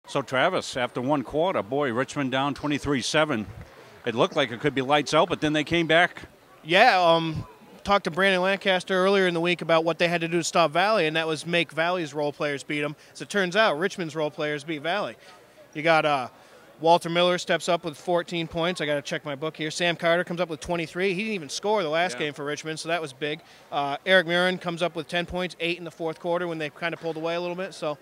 So Travis, after one quarter, boy, Richmond down 23-7. It looked like it could be lights out, but then they came back. Yeah, talked to Brandon Lancaster earlier in the week about what they had to do to stop Valley, and that was make Valley's role players beat them. As it turns out, Richmond's role players beat Valley. You got Walter Miller steps up with 14 points. I got to check my book here. Sam Carter comes up with 23. He didn't even score the last game for Richmond, so that was big. Eric Murin comes up with 10 points, 8 in the fourth quarter when they kind of pulled away a little bit. So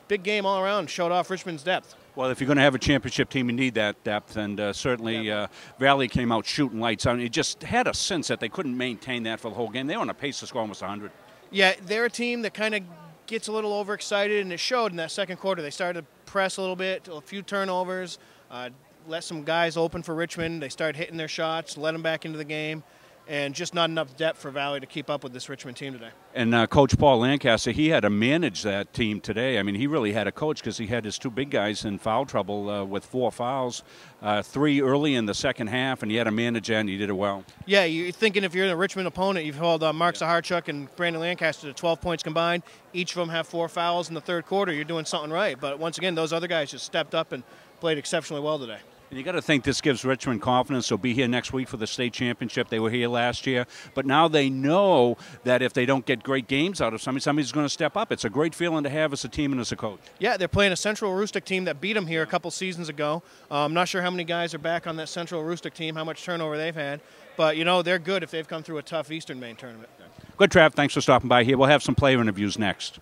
big game all around. Showed off Richmond's depth. Well, if you're going to have a championship team, you need that depth, and certainly Valley came out shooting lights out. It just had a sense that they couldn't maintain that for the whole game. They were on a pace to score almost 100. Yeah, they're a team that kind of gets a little overexcited, and it showed in that second quarter. They started to press a little bit, a few turnovers, let some guys open for Richmond. They started hitting their shots, let them back into the game, and just not enough depth for Valley to keep up with this Richmond team today. And Coach Paul Lancaster, he had to manage that team today. I mean, he really had a coach because he had his two big guys in foul trouble with 4 fouls, 3 early in the second half, and he had to manage that, and he did it well. Yeah, you're thinking if you're the Richmond opponent, you've held Mark Lazarczyk and Brandon Lancaster to 12 points combined. Each of them have 4 fouls in the third quarter. You're doing something right. But once again, those other guys just stepped up and played exceptionally well today. And you got to think this gives Richmond confidence. They'll be here next week for the state championship. They were here last year. But now they know that if they don't get great games out of somebody's going to step up. It's a great feeling to have as a team and as a coach. Yeah, they're playing a Central Aroostook team that beat them here a couple seasons ago. I'm not sure how many guys are back on that Central Aroostook team, how much turnover they've had. But, you know, they're good if they've come through a tough Eastern Maine tournament. Good, Trav. Thanks for stopping by here. We'll have some player interviews next.